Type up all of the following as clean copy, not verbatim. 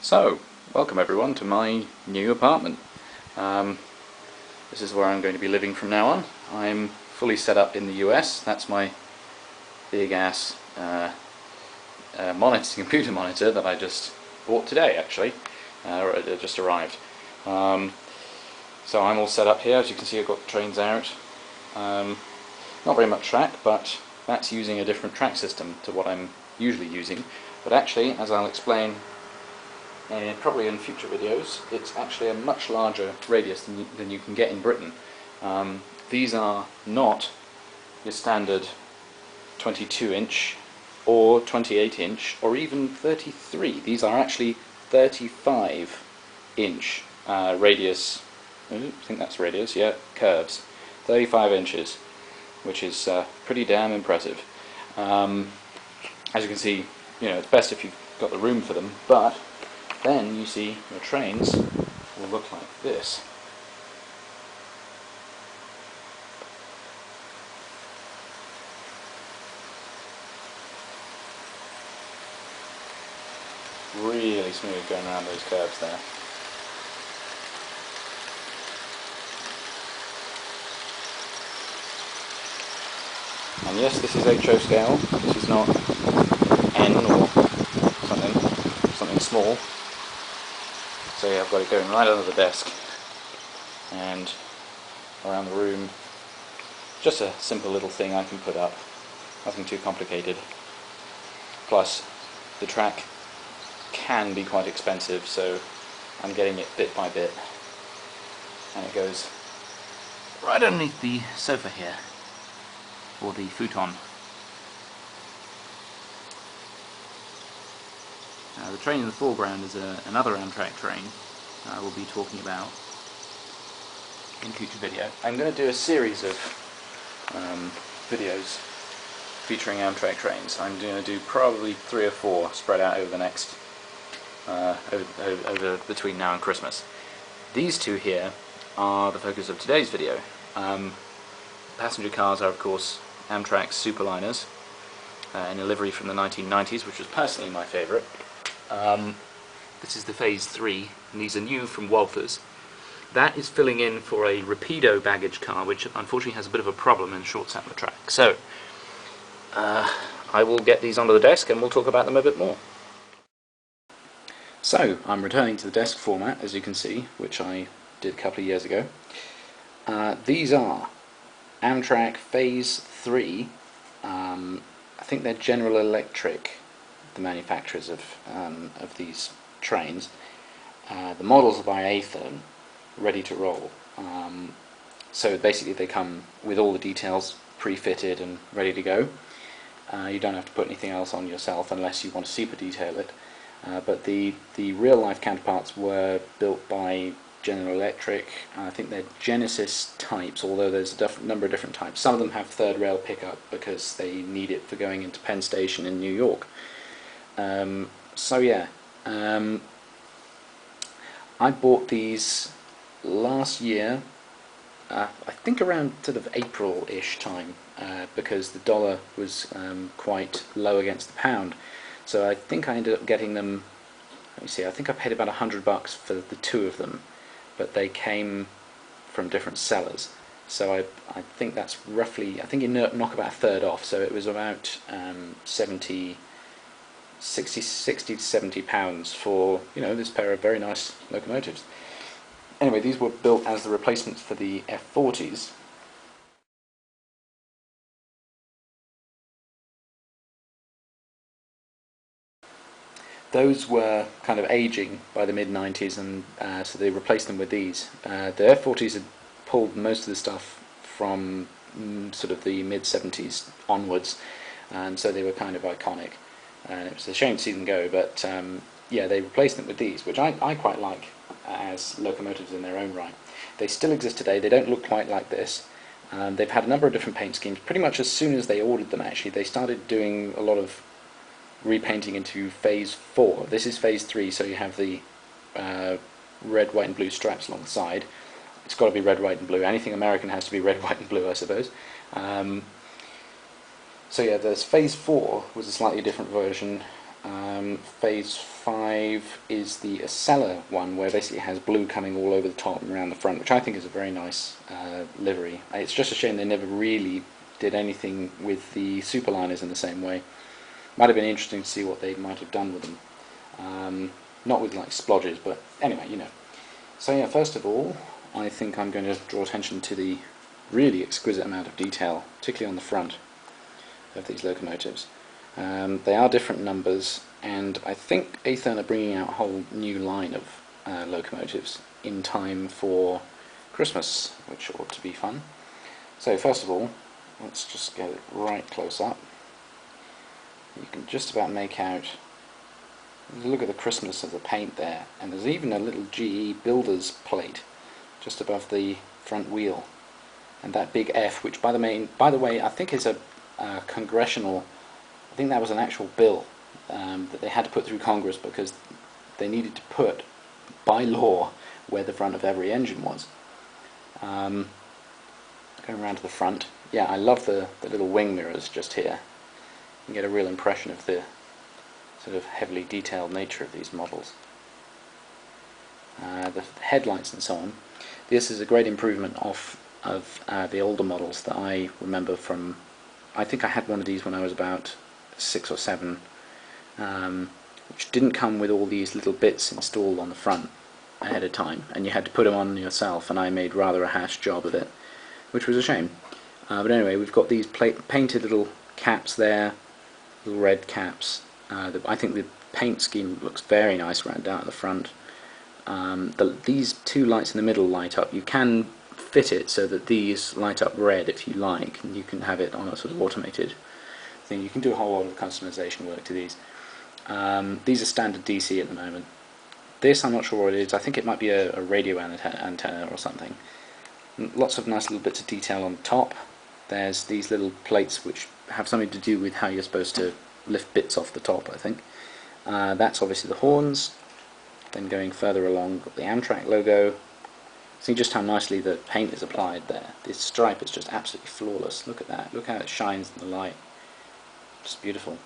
So, welcome everyone to my new apartment. This is where I'm going to be living from now on. I'm fully set up in the US. That's my big ass computer monitor that I just bought today, actually. It just arrived. So I'm all set up here. As you can see, I've got the trains out. Not very much track, but that's using a different track system to what I'm usually using. But actually, as I'll explain probably in future videos, it's actually a much larger radius than you can get in Britain. These are not your standard 22-inch or 28-inch or even 33. These are actually 35-inch radius. I think that's radius, yeah, curves. 35 inches, which is pretty damn impressive. As you can see, it's best if you've got the room for them, but then you see your trains will look like this. Really smooth going around those curves there. And yes, this is HO scale. This is not N or something small. So yeah, I've got it going right under the desk and around the room. Just a simple little thing I can put up, nothing too complicated. Plus, the track can be quite expensive, so I'm getting it bit by bit. And it goes right underneath the sofa here, or the futon. The train in the foreground is another Amtrak train I will be talking about in future video. I'm going to do a series of videos featuring Amtrak trains. I'm going to do probably 3 or 4 spread out over the next over between now and Christmas. These two here are the focus of today's video. Passenger cars are of course Amtrak's Superliners in a livery from the 1990s, which was personally my favourite. This is the Phase 3, and these are new from Walthers. That is filling in for a Rapido baggage car, which unfortunately has a bit of a problem and shorts out the track. So, I will get these onto the desk and we'll talk about them a bit more. So, I'm returning to the desk format, as you can see, which I did a couple of years ago. These are Amtrak Phase 3. I think they're General Electric, the manufacturers of these trains. The models are by Athearn, ready to roll. So basically they come with all the details pre-fitted and ready to go. You don't have to put anything else on yourself unless you want to super detail it. But the real life counterparts were built by General Electric. I think they're Genesis types, although there's a number of different types. Some of them have third rail pickup because they need it for going into Penn Station in New York. So yeah, I bought these last year, I think around sort of April-ish time, because the dollar was quite low against the pound. So I think I ended up getting them, let me see, I think I paid about $100 for the 2 of them, but they came from different sellers. So I think that's roughly, I think you knock about a third off, so it was about 60 to 70 pounds for this pair of very nice locomotives. Anyway, these were built as the replacements for the F40s. Those were kind of aging by the mid-90s, and so they replaced them with these. The F40s had pulled most of the stuff from sort of the mid-70s onwards, and so they were kind of iconic. And it was a shame to see them go, but yeah, they replaced them with these, which I quite like as locomotives in their own right. They still exist today. They don't look quite like this. They've had a number of different paint schemes. Pretty much as soon as they ordered them, actually, they started doing a lot of repainting into Phase 4. This is Phase 3, so you have the red, white and blue stripes along the side. It's got to be red, white and blue. Anything American has to be red, white and blue, I suppose. So yeah, there's Phase 4 was a slightly different version. Phase 5 is the Acela one, where basically it has blue coming all over the top and around the front, which I think is a very nice livery. It's just a shame they never really did anything with the Superliners in the same way. Might have been interesting to see what they might have done with them. Not with like splodges, but anyway, you know. So yeah, first of all, I think I'm going to draw attention to the really exquisite amount of detail, particularly on the front of these locomotives. They are different numbers, and I think Athearn are bringing out a whole new line of locomotives in time for Christmas, which ought to be fun. So first of all, let's just get it right close up. You can just about make out, look at the crispness of the paint there, and there's even a little GE Builders plate just above the front wheel, and that big F, which by the way I think is a congressional, I think that was an actual bill that they had to put through Congress because they needed to put by law where the front of every engine was. Going around to the front, yeah, I love the little wing mirrors just here. You can get a real impression of the sort of heavily detailed nature of these models. The headlights and so on. This is a great improvement of the older models that I remember from. I think I had one of these when I was about 6 or 7, which didn't come with all these little bits installed on the front ahead of time, and you had to put them on yourself, and I made rather a hash job of it, which was a shame. But anyway, we've got these painted little caps there, little red caps. I think the paint scheme looks very nice right down at the front. These two lights in the middle light up. You can fit it so that these light up red if you like, and you can have it on a sort of automated thing. You can do a whole lot of customization work to these. These are standard DC at the moment. This I'm not sure what it is. I think it might be a radio antenna or something. Lots of nice little bits of detail on the top. There's these little plates which have something to do with how you're supposed to lift bits off the top, I think. That's obviously the horns. Then going further along, got the Amtrak logo. See just how nicely the paint is applied there. This stripe is just absolutely flawless. Look at that. Look how it shines in the light. Just beautiful.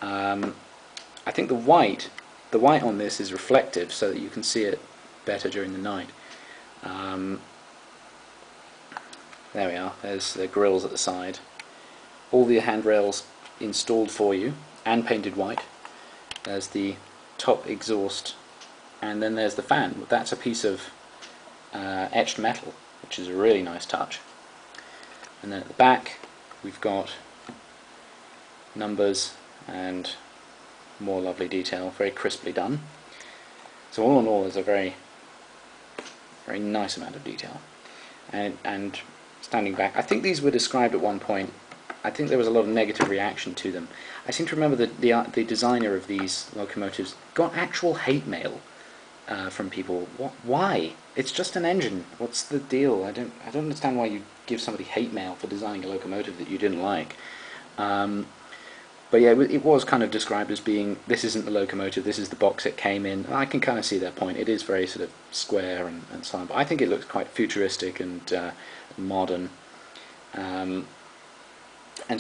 I think the white on this is reflective so that you can see it better during the night. There we are. There's the grills at the side. All the handrails installed for you and painted white. There's the top exhaust, and then there's the fan. That's a piece of etched metal, which is a really nice touch. And then at the back we've got numbers and more lovely detail, very crisply done. So all in all, there's a very nice amount of detail. And standing back, I think these were described at one point. I think there was a lot of negative reaction to them. I seem to remember that the designer of these locomotives got actual hate mail from people. Why? It's just an engine. What's the deal? I don't understand why you give somebody hate mail for designing a locomotive that you didn't like. But yeah, it was kind of described as being, this isn't the locomotive, this is the box it came in. I can kind of see their point. It is very sort of square and so on, but I think it looks quite futuristic and modern. And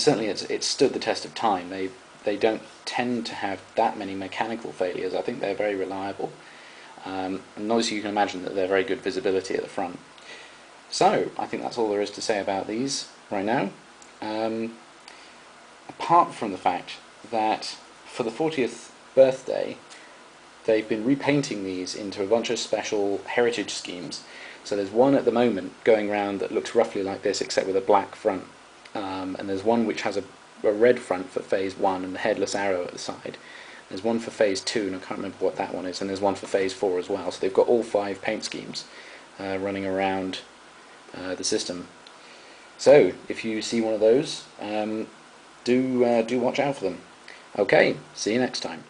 certainly it's stood the test of time. They don't tend to have that many mechanical failures. I think they're very reliable. And obviously you can imagine that they're very good visibility at the front. So I think that's all there is to say about these right now. Apart from the fact that for the 40th birthday they've been repainting these into a bunch of special heritage schemes. So there's one at the moment going around that looks roughly like this except with a black front, and there's one which has a red front for phase 1 and the headless arrow at the side. There's one for phase 2 and I can't remember what that one is, and there's one for phase 4 as well. So they've got all 5 paint schemes running around the system. So if you see one of those, do watch out for them. Okay, see you next time.